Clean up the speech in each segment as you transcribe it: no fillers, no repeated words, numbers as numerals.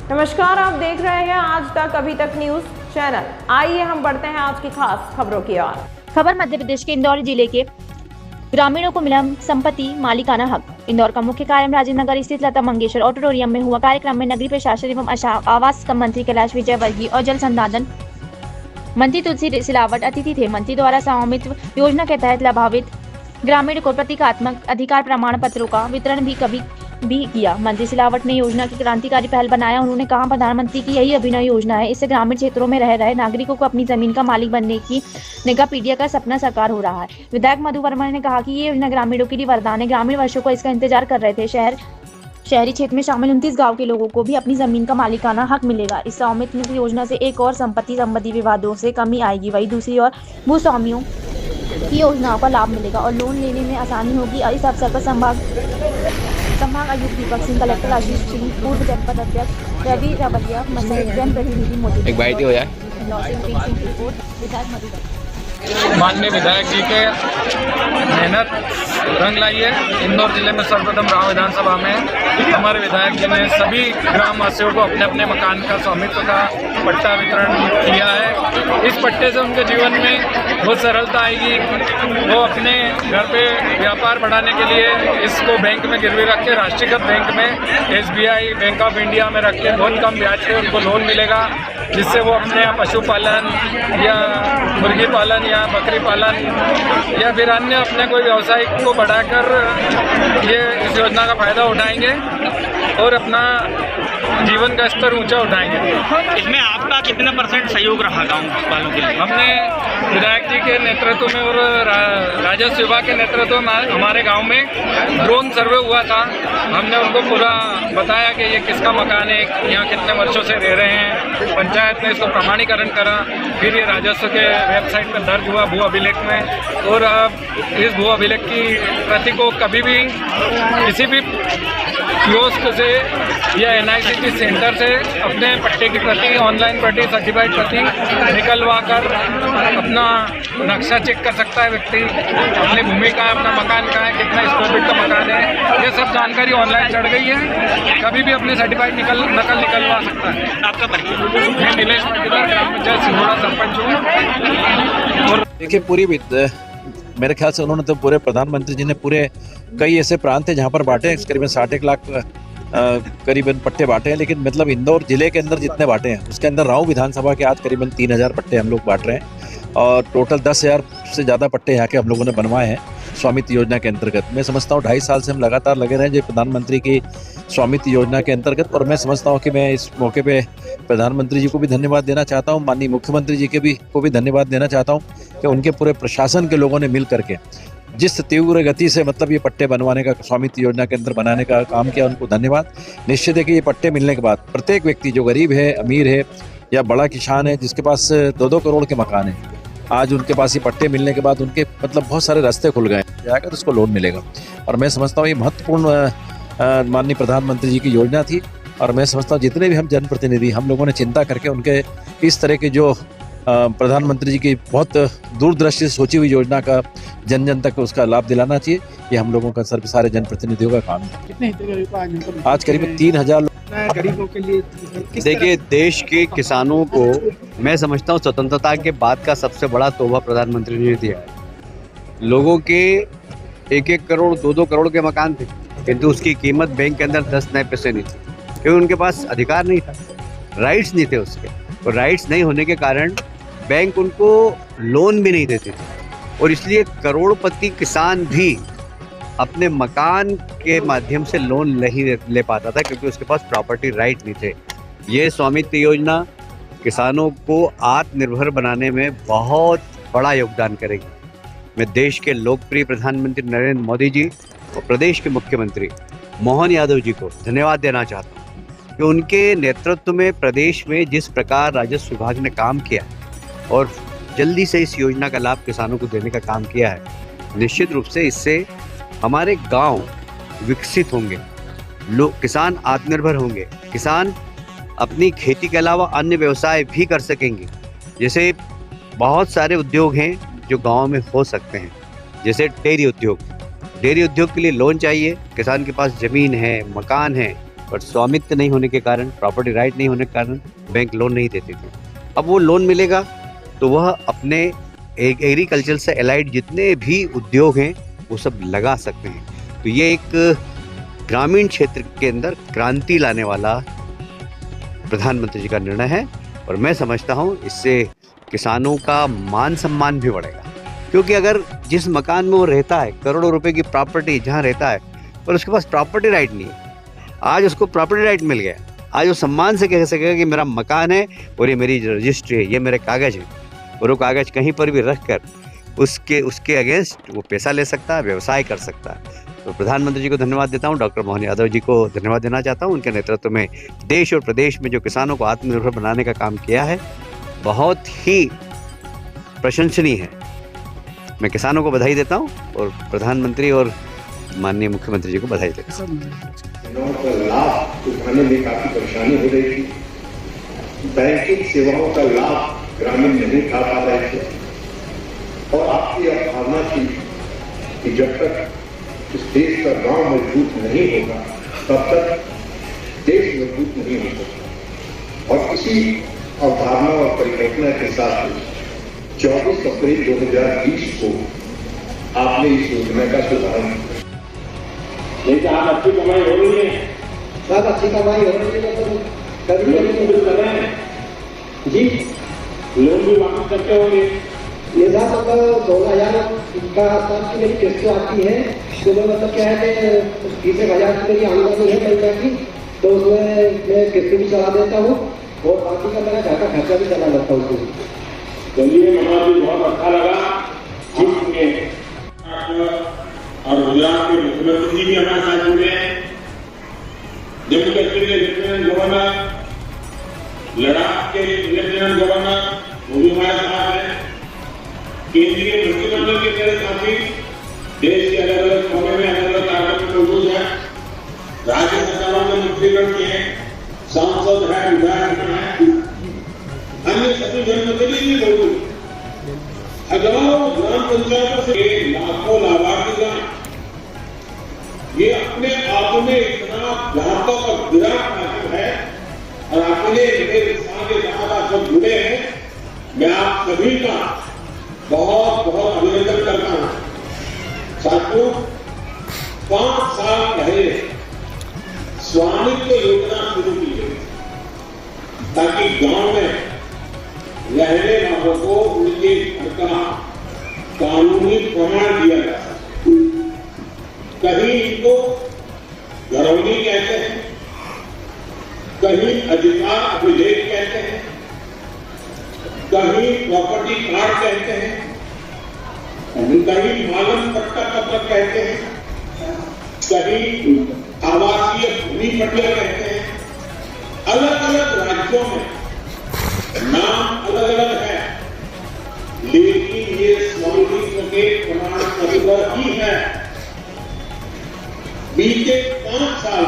नमस्कार, आप देख रहे हैं आज तक अभी तक न्यूज चैनल। आइए हम बढ़ते हैं आज की खास खबरों की ओर। खबर मध्य प्रदेश के इंदौर जिले के ग्रामीणों को मिला संपत्ति मालिकाना हक। इंदौर का मुख्य कार्यालय राजेंद्र नगर स्थित लता मंगेशकर ऑडिटोरियम में हुआ कार्यक्रम में नगरीय प्रशासन एवं आवास मंत्री कैलाश विजयवर्गीय और जल संसाधन मंत्री तुलसी सिलावट अतिथि थे। मंत्री द्वारा स्वामित्व योजना के तहत लाभान्वित ग्रामीण को प्रतीकात्मक अधिकार प्रमाण पत्रों का वितरण भी किया। मंत्री सिलावट ने योजना की क्रांतिकारी पहल बनाया। उन्होंने कहा, प्रधानमंत्री की यही अभिनव योजना है। इससे ग्रामीण क्षेत्रों में रह रहे नागरिकों को अपनी जमीन का मालिक बनने की मेगापीडिया का सपना साकार हो रहा है। विधायक मधु वर्मा ने कहा कि ये योजना ग्रामीणों के लिए वरदान है। ग्रामीण वर्षों को इसका इंतजार कर रहे थे। शहरी क्षेत्र में शामिल 29 गांव के लोगों को भी अपनी जमीन का मालिकाना हक मिलेगा। इस स्वामित्व योजना से एक और संपत्ति संबंधी विवादों से कमी आएगी। वहीं दूसरी ओर भूस्वामियों की योजनाओं का लाभ मिलेगा और लोन लेने में आसानी होगी। इस अवसर पर संभाग आयुक्त दीपक सिंह, कलेक्टर आशीष सिंह, पूर्व जनपद अध्यक्ष रवि रवलिया सहित जनप्रतिनिधि मौजूद। एक बाइट हो जाए। माननीय विधायक जी के मेहनत रंग लाई है। इंदौर जिले में सर्वप्रथम राव विधानसभा में हमारे विधायक जी ने सभी ग्रामवासियों को अपने अपने मकान का स्वामित्व का पट्टा वितरण किया है। इस पट्टे से उनके जीवन में बहुत सरलता आएगी। वो अपने घर पे व्यापार बढ़ाने के लिए इसको बैंक में गिरवी रख के राष्ट्रीयकृत बैंक में SBI बैंक ऑफ इंडिया में रख के बहुत कम ब्याज पे उनको लोन मिलेगा, जिससे वो अपने यहाँ पशुपालन या मुर्गी पालन या बकरी पालन या फिर अन्य अपने कोई व्यवसाय को बढ़ाकर ये इस योजना का फायदा उठाएंगे और अपना जीवन का स्तर ऊंचा उठाएंगे। इसमें आपका कितना % सहयोग रहा गाँव वालों के लिए? हमने विधायक जी के नेतृत्व में और राजस्व विभाग के नेतृत्व में हमारे गांव में ड्रोन सर्वे हुआ था। हमने उनको पूरा बताया कि ये किसका मकान है, यहाँ कितने वर्षों से रह रहे हैं। पंचायत ने इसको प्रमाणीकरण करा, फिर ये राजस्व के वेबसाइट पर दर्ज हुआ भू अभिलेख में। और अब इस भू अभिलेख की प्रति को कभी भी किसी भी कियोस्क से या NICT सेंटर से अपने पट्टे की प्रति, ऑनलाइन प्रति, सर्टिफाइड प्रति निकलवा कर अपना नक्शा चेक कर सकता है व्यक्ति। अपनी भूमि का, अपना मकान का है, कितना स्क्वायर फीट का मकान है, ये सब जानकारी ऑनलाइन चढ़ गई है। कभी भी अपनी सर्टिफाइड नकल निकलवा सकता है। आपका परिचय? मैं नीलेश पाटीदार, ग्राम पंचायत सिंघोड़ा सरपंच हूँ। देखिए, पूरी मेरे ख्याल से उन्होंने तो पूरे प्रधानमंत्री जी ने पूरे कई ऐसे प्रांत है जहाँ पर बांटे हैं, करीबन 61 लाख करीबन पट्टे बांटे हैं। लेकिन मतलब इंदौर जिले के अंदर जितने बांटे हैं उसके अंदर राव विधानसभा के आज करीबन 3000 पट्टे हम लोग बांट रहे हैं और टोटल 10,000 से ज़्यादा पट्टे यहाँ के हम लोगों ने बनवाए हैं स्वामित्व योजना के अंतर्गत। मैं समझता हूँ 2.5 साल से हम लगातार लगे रहे जो प्रधानमंत्री की स्वामित्व योजना के अंतर्गत। और मैं समझता हूँ कि मैं इस मौके पे प्रधानमंत्री जी को भी धन्यवाद देना चाहता हूँ, माननीय मुख्यमंत्री जी को भी धन्यवाद देना चाहता हूँ कि उनके पूरे प्रशासन के लोगों ने मिल करके जिस तीव्र गति से मतलब ये पट्टे बनवाने का, स्वामित्व योजना के अंदर बनाने का काम किया, उनको धन्यवाद। निश्चित है कि ये पट्टे मिलने के बाद प्रत्येक व्यक्ति जो गरीब है, अमीर है या बड़ा किसान है, जिसके पास 2-2 करोड़ के मकान है, आज उनके पास ये पट्टे मिलने के बाद उनके मतलब बहुत सारे रास्ते खुल गए जाकर उसको लोन मिलेगा। और मैं समझता हूँ ये महत्वपूर्ण माननीय प्रधानमंत्री जी की योजना थी। और मैं समझता हूँ जितने भी हम जनप्रतिनिधि हम लोगों ने चिंता करके उनके इस तरह के जो प्रधानमंत्री जी की बहुत दूरदृष्टि से सोची हुई योजना का जन जन तक उसका लाभ दिलाना चाहिए, ये हम लोगों का सारे जनप्रतिनिधियों का काम है। कितने आज करीब 3000 गरीबों के लिए? देखिए, देश के किसानों को मैं समझता हूँ स्वतंत्रता के बाद का सबसे बड़ा तोहफा प्रधानमंत्री ने दिया है। लोगों के 1-1 करोड़ 2-2 करोड़ के मकान थे, किंतु उसकी कीमत बैंक के अंदर 10 नए पैसे नहीं थी, क्योंकि उनके पास अधिकार नहीं था, राइट्स नहीं थे उसके। और राइट्स नहीं होने के कारण बैंक उनको लोन भी नहीं देते थे और इसलिए करोड़पति किसान भी अपने मकान के माध्यम से लोन नहीं ले पाता था, क्योंकि उसके पास प्रॉपर्टी राइट नहीं थे। ये स्वामित्व योजना किसानों को आत्मनिर्भर बनाने में बहुत बड़ा योगदान करेगी। मैं देश के लोकप्रिय प्रधानमंत्री नरेंद्र मोदी जी और प्रदेश के मुख्यमंत्री मोहन यादव जी को धन्यवाद देना चाहता हूँ कि उनके नेतृत्व में प्रदेश में जिस प्रकार राजस्व विभाग ने काम किया और जल्दी से इस योजना का लाभ किसानों को देने का काम किया है, निश्चित रूप से इससे हमारे गांव विकसित होंगे, लोग किसान आत्मनिर्भर होंगे, किसान अपनी खेती के अलावा अन्य व्यवसाय भी कर सकेंगे। जैसे बहुत सारे उद्योग हैं जो गांव में हो सकते हैं, जैसे डेयरी उद्योग के लिए लोन चाहिए, किसान के पास ज़मीन है, मकान है, पर स्वामित्व नहीं होने के कारण, प्रॉपर्टी राइट नहीं होने के कारण बैंक लोन नहीं देते थे। अब वो लोन मिलेगा तो वह अपने एग्रीकल्चर से एलाइड जितने भी उद्योग हैं वो सब लगा सकते हैं। तो ये एक ग्रामीण क्षेत्र के अंदर क्रांति लाने वाला प्रधानमंत्री जी का निर्णय है और मैं समझता हूँ इससे किसानों का मान सम्मान भी बढ़ेगा। क्योंकि अगर जिस मकान में वो रहता है, करोड़ों रुपए की प्रॉपर्टी जहाँ रहता है, पर उसके पास प्रॉपर्टी राइट नहीं है, आज उसको प्रॉपर्टी राइट मिल गया, आज वो सम्मान से कह सकेगा कि मेरा मकान है और ये मेरी रजिस्ट्री है, ये मेरे कागज़ है, और वो कागज़ कहीं पर भी रख कर उसके अगेंस्ट वो पैसा ले सकता है, व्यवसाय कर सकता है। तो प्रधानमंत्री जी को धन्यवाद देता हूँ, डॉक्टर मोहन यादव जी को धन्यवाद देना चाहता हूँ। उनके नेतृत्व में देश और प्रदेश में जो किसानों को आत्मनिर्भर बनाने का काम किया है बहुत ही प्रशंसनीय है। मैं किसानों को बधाई देता हूँ और प्रधानमंत्री और माननीय मुख्यमंत्री जी को बधाई देता हूँ। सेवाओं का लाभ उठाने में काफी परेशानी हो रही थी, बैंकिंग सेवाओं का लाभ ग्रामीण नहीं उठा पा रहे थे और आपकी भावना थी कि जब तक इस देश का गांव मजबूत नहीं होगा तब तक देश मजबूत नहीं हो सकता। और इसी अवधारणा और परिकल्पना के साथ 24 अप्रैल 2020 को आपने इस योजना का शुभारंभ किया। लेकिन आप अच्छी कमाई हो रही है, साथ अच्छी कमाई हो रही है तो कभी कर रहे हैं जी, लोन भी वापस करते होंगे। ये साथ 16,000 का आसपास की मेरी किस्त आती है, तो मैं मतलब क्या है कि 30,000 की मेरी आमदनी है महीने की, तो उसमें मैं किस्त भी चला देता हूँ और बाकी का मेरा घर का खर्चा भी चला लेता हूँ। चलिए, हमारा भी बहुत अच्छा लगा और गुजरात के मुख्यमंत्री जी भी हमारे साथ जुड़े हैं, जम्मू कश्मीर के लेफ्टिनेंट गवर्नर, लद्दाख के लेफ्टिनेंट गवर्नर वो भी हमारे साथ हैं, केंद्रीय मंत्रिमंडल के मेरे साथी देश के अलग अलग कोने में अलग अलग कार्यक्रम में मौजूद है, राज्य सरकारों के मंत्रीगण के हैं, सांसद है, विधायक है, अन्य सभी जनप्रतिनिधि भी मौजूद, हजारों ग्राम पंचायतों से लाखों लाभार्थीगण, ये अपने आप में इतना व्यापक और विराट कार्यक्रम है और अपने मेरे किसान के साथ सब जुड़े हैं। मैं आप सभी का बहुत बहुत अभिनंदन करता हूं। साथियों, 5 साल पहले स्वामित्व योजना शुरू की गई ताकि गांव में रहने वालों को उनके घर का कानूनी प्रमाण दिया जा सके। कहीं इनको घरौनी कहते हैं, कहीं अधिकार अभिलेख कहते हैं, कहीं प्रॉपर्टी कार्ड कहते हैं, कहीं मालन पट्टा पत्र कहते हैं, कहीं आवासीय भूमि पट्टिया कहते हैं। अलग अलग राज्यों में नाम अलग अलग है, लेकिन ये स्वामित्व के प्रमाण पत्र ही है। बीते 5 साल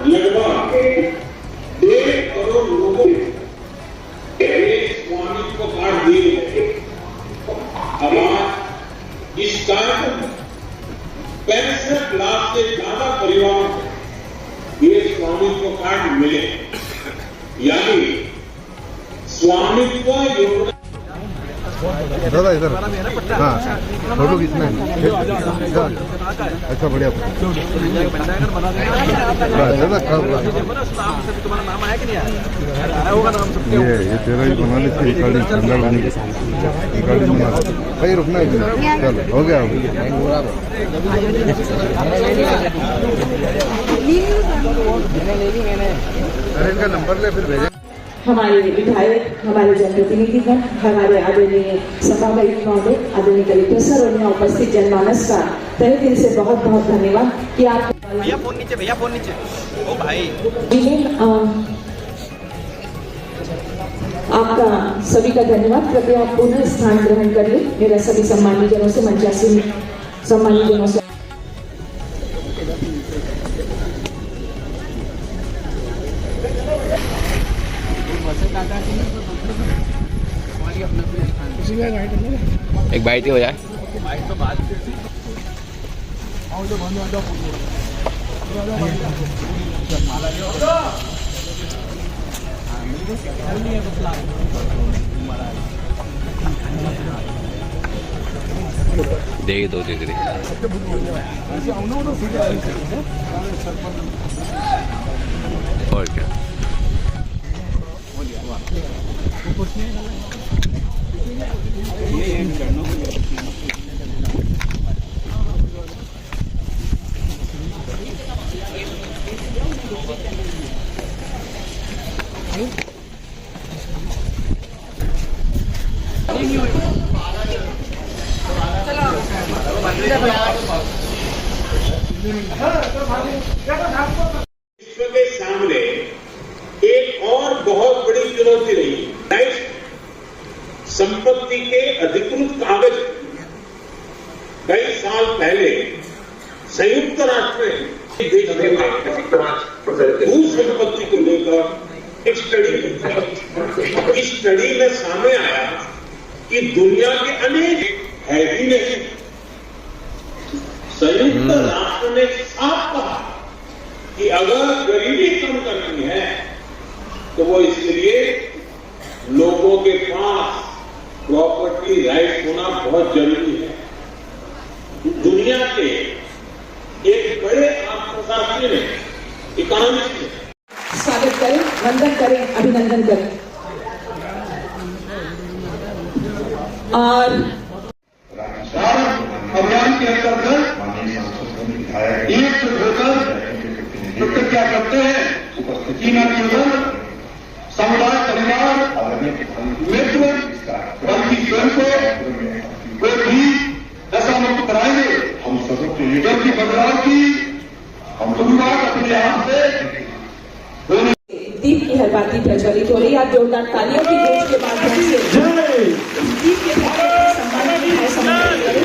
लगभग 1.5 करोड़ लोगों को स्वामित्व कार्ड दिए गए। अब आज इस कार्यक्रम में 65 लाख से ज्यादा परिवारों को ये स्वामित्व कार्ड मिले, यानी स्वामित्व योजना। दादा इधर, हाँ फोटो खींचना है, अच्छा बढ़िया, ये तेरा ही बना लेते, रिकॉर्डिंग बना भाई, रुकना है, चलो हो गया। अरे इनका नंबर ले फिर भेजे। हमारे विधायक, हमारे जनप्रतिनिधिगण, हमारे आदरणीय सभापति महोदय, आदरणीय कलेक्टर सर और यहाँ उपस्थित जनमानस का तहे दिल से बहुत बहुत धन्यवाद कि आप भैया फोन नीचे ओ भाई आपका सभी का धन्यवाद। कृपया आप पुनः स्थान ग्रहण करिए। मेरा सभी सम्मानित जनों से, मंचासीन सम्मानित जनों से एक बाइट ही हो जाए। दे दो दे दे और क्या विश्व के सामने एक और बहुत बड़ी चुनौती रही है संपत्ति के अधिकृत कागज। कई साल पहले संयुक्त राष्ट्र ने भू संपत्ति को लेकर एक स्टडी, इस स्टडी में सामने आया कि दुनिया के अनेक है भी नहीं। संयुक्त राष्ट्र ने साफ कहा कि अगर गरीबी कम करनी है तो वो इसके लिए लोगों के पास प्रॉपर्टी राइट होना बहुत जरूरी है। दुनिया के एक बड़े अर्थशास्त्री ने, इकोनॉमिस्ट ने स्वागत करें, वंदन करें, अभिनंदन करें। और अभियान के अंतर्गत एक से होकर प्रतिज्ञा करते हैं कि न केवल समुदाय, परिवार, मित्र, बल्कि स्वयं को भी नशा मुक्त कराएंगे। हम सबकी जबकि बदलाव की हम शुरुआत अपने आप से होने। दीप की हर बाती प्रज्वलित हो रही है। आप जोरदार तालियों की गूंज के माध्यम से दीप के सम्मान की है समर्पित करें।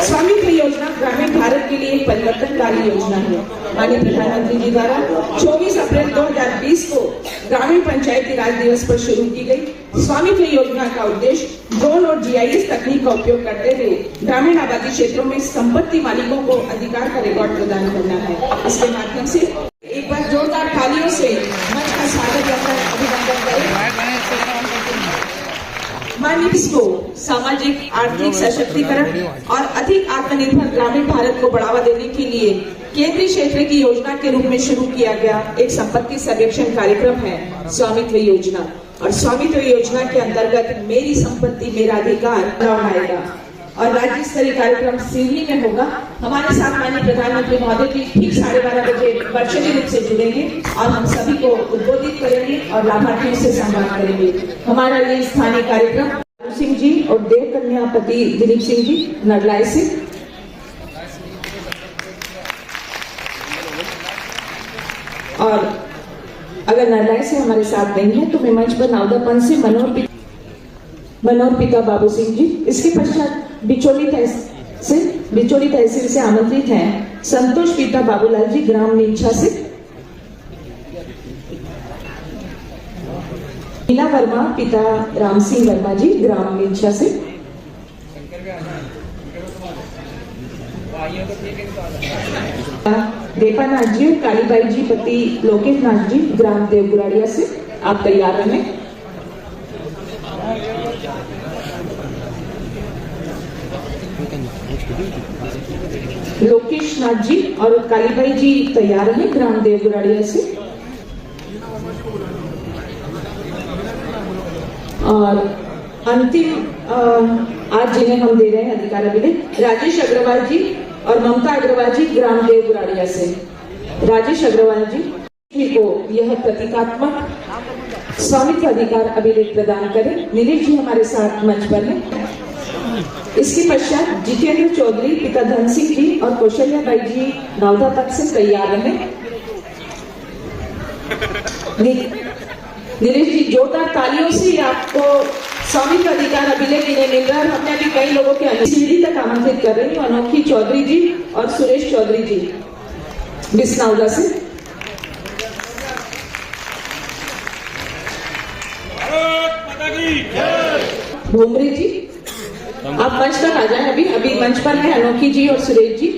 स्वामित्व योजना ग्रामीण भारत के लिए एक परिवर्तनकारी योजना है। माननीय प्रधानमंत्री जी द्वारा 24 अप्रैल 2020 को ग्रामीण पंचायती राज दिवस पर शुरू की गई स्वामित्व योजना का उद्देश्य ड्रोन और जीआईएस तकनीक का उपयोग करते हुए ग्रामीण आबादी क्षेत्रों में संपत्ति मालिकों को अधिकार का रिकॉर्ड प्रदान करना है। इसके माध्यम से एक बार जोरदार तालियों से मंच का स्वागत करकर अभिनंदन करें। माननीय इसको सामाजिक आर्थिक सशक्तिकरण और अधिक आत्मनिर्भर ग्रामीण भारत को बढ़ावा देने के लिए केंद्रीय क्षेत्र की योजना के रूप में शुरू किया गया एक संपत्ति सर्वेक्षण कार्यक्रम है स्वामित्व योजना। और स्वामित्व योजना के अंतर्गत मेरी संपत्ति मेरा अधिकार आएगा और राज्य स्तरीय कार्यक्रम सिवनी में होगा। हमारे साथ माननीय प्रधानमंत्री महोदय जी ठीक 12:30 बजे वर्चुअली रूप से जुड़ेंगे और हम सभी को उद्बोधित करेंगे और लाभार्थियों से संवाद करेंगे। हमारा ये स्थानीय कार्यक्रम सिंह जी और देव कन्या पति दिलीप सिंह जी नडलाई से। और अगर नडलाई से हमारे साथ नहीं है तो मैं मंच पर नावदापन से मनोहर पिता बाबू सिंह जी। इसके पश्चात बिचौली तहसील से आमंत्रित हैं संतोष पिता बाबूलाल जी ग्राम नीमछा से। मीना वर्मा पिता राम सिंह वर्मा जी ग्राम नीमछा से। देपानाथ जी और कालीबाई जी पति लोकेश नाथ जी ग्राम देवगुराड़िया से। आप तैयार रहें। लोकेश नाथ जी और कालीबाई जी तैयार हैं ग्राम देवगुराड़िया से। और अंतिम आज जिन्हें हम दे रहे हैं अधिकार अभिलेख राजेश अग्रवाल जी और ममता अग्रवाल जी ग्राम देवगुराड़िया से। राजेश अग्रवाल जी को यह प्रतीकात्मक स्वामित्व अधिकार अभिलेख प्रदान करें। नीलेश जी हमारे साथ मंच पर हैं। इसके पश्चात जितेंद्र चौधरी पिता धन सिंह जी और कौशल्या बाई जी नौदा तक से तैयार रहे। नीलेश जी जोरदार तालियों से आपको स्वामित्व अधिकार अभिलेख इन्हें मिल रहा है। हमने अभी कई लोगों के सीढ़ी तक आमंत्रित कर रही हूँ अनोखी चौधरी जी और सुरेश चौधरी जी बिस्नौदा से। भूमरे जी आप मंच तक आ जाएं। अभी मंच पर है अनोखी जी और सुरेश जी,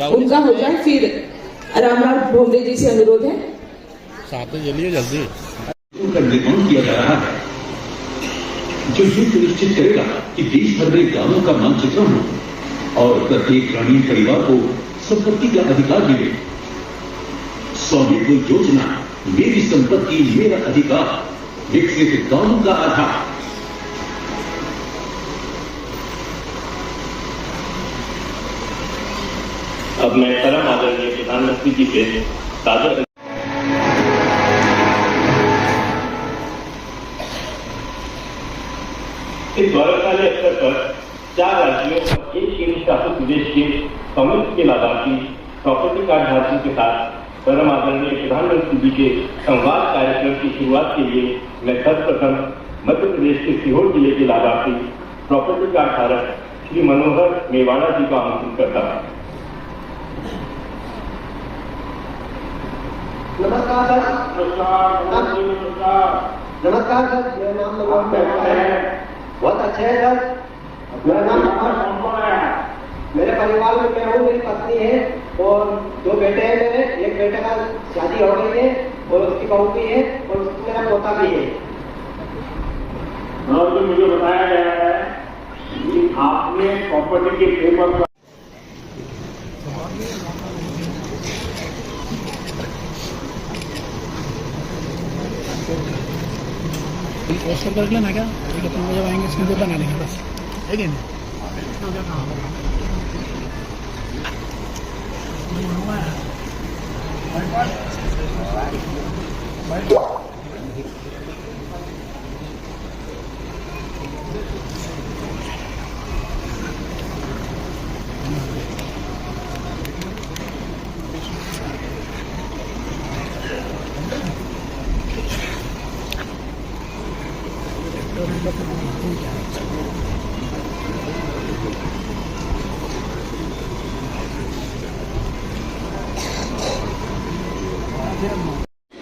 उनका हो जाए फिर रामलाल भोमरे जी से अनुरोध है। जल्दी का निर्माण किया जा रहा है जो ये सुनिश्चित करेगा कि देश भर में गांवों का मानचित्रण हो और प्रत्येक ग्रामीण परिवार को संपत्ति का अधिकार मिले। स्वामित्व योजना, मेरी संपत्ति मेरा अधिकार, विकसित गांव का आधार। अब मैं परम आदरणीय प्रधानमंत्री जी से ताजा इस गौरवशाली अवसर पर 4 राज्यों और 1 केंद्र शासित प्रदेश के कांग्रेस के लाभार्थी प्रॉपर्टी कार्ड धारकों के साथ परम आदरणीय प्रधानमंत्री जी के संवाद कार्यक्रम की शुरुआत के लिए मैं सर्वप्रथम मध्य प्रदेश के सीहोर जिले के लाभार्थी प्रॉपर्टी कार्ड धारक श्री मनोहर मेवाड़ा जी को आमंत्रित करता हूँ। नमस्कार सर। नमस्कार सर, मेरा नाम मनोहर है। बहुत अच्छे है सर। मेरा नाम मेरे परिवार में मैं हूँ, मेरी पत्नी है और 2 बेटे हैं मेरे। एक बेटे का शादी हो गई है और उसकी बहू भी है और मेरा पोता भी है। और जो मुझे बताया गया है कि आपने प्रॉपर्टी के पेपर पर पोस्टर कर लेना क्या, ठीक है, तुम जब आएंगे इसके बना लेंगे बस, है कि नहीं?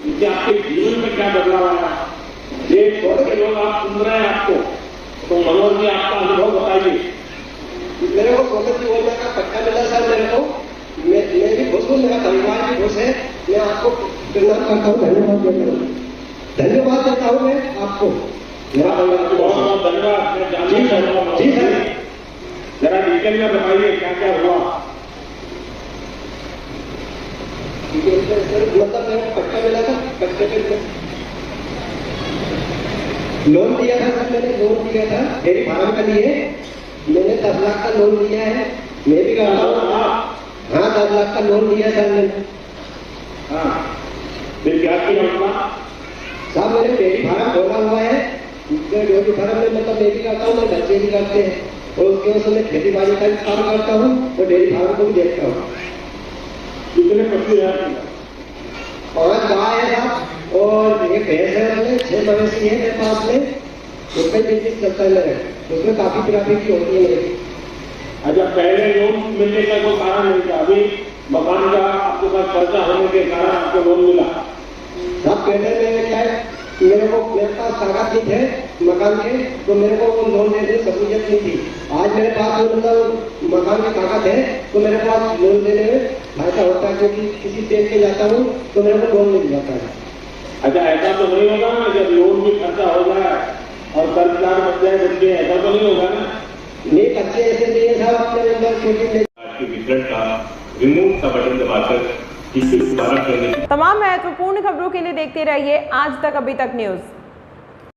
इससे आपके जीवन में क्या बदलाव आया? एक बहुत से लोग आप सुन रहे हैं आपको, तो मनोहर जी आपका अनुभव बताइए। मेरे को प्रॉपर्टी योजना का पट्टा मिला सर मेरे को। मैं भी खुश हूँ, मेरा परिवार भी खुश है। मैं आपको प्रणाम करता हूँ, धन्यवाद देता हूँ। धन्यवाद देता हूँ मैं आपको। मेरा बहुत बहुत धन्यवाद। मैं जानना चाहूँगा जी सर, जरा डिटेल में बताइए क्या क्या हुआ। मतलब मेरे पट्टा मिला था, पट्टे पे लोन दिया था सर। मैंने लोन दिया था डेयरी फार्म के लिए। मैंने 10 लाख का लोन लिया है। मैं भी करता हूँ। हाँ, 10 लाख का लोन लिया सर मैंने। हाँ, फिर क्या किया साहब? मैंने डेयरी फार्म खोला हुआ है। डेयरी फार्म में मतलब मैं भी करता हूँ, मेरे बच्चे भी करते हैं और उसके वजह से मैं खेती बाड़ी का भी काम करता हूँ और डेयरी फार्म को भी देखता हूँ। कितने पशु हैं? 5 गाय है साहब और एक भैंस है, 6 मवेशी है मेरे पास में। उसमें बिजनेस चलता है मेरे, उसमें काफी ट्रैफिक की होती है मेरी। अच्छा, पहले लोन मिलने का कोई कारण नहीं था, अभी मकान का आपके पास खर्चा होने के कारण आपको लोन मिला? साहब पहले में क्या है, मेरे पास कागज नहीं थे मकान के, तो मेरे को वो लोन देने की सहूलियत नहीं थी। आज मेरे पास मतलब मकान के कागज है तो मेरे पास लोन देने में फायदा होता है, क्योंकि किसी देश में जाता हूँ तो मेरे को लोन मिल जाता है। अच्छा, ऐसा तो नहीं होगा ना जब लोन भी खर्चा हो जाए और कर्जदार बन जाए बच्चे, ऐसा तो नहीं होगा ना? नहीं, बच्चे ऐसे नहीं है साहब। अपने अंदर छोटी वितरण का रिमूव का बटन दबाकर इसे दोबारा करने। तमाम महत्वपूर्ण खबरों के लिए देखते रहिए आज तक अभी तक न्यूज।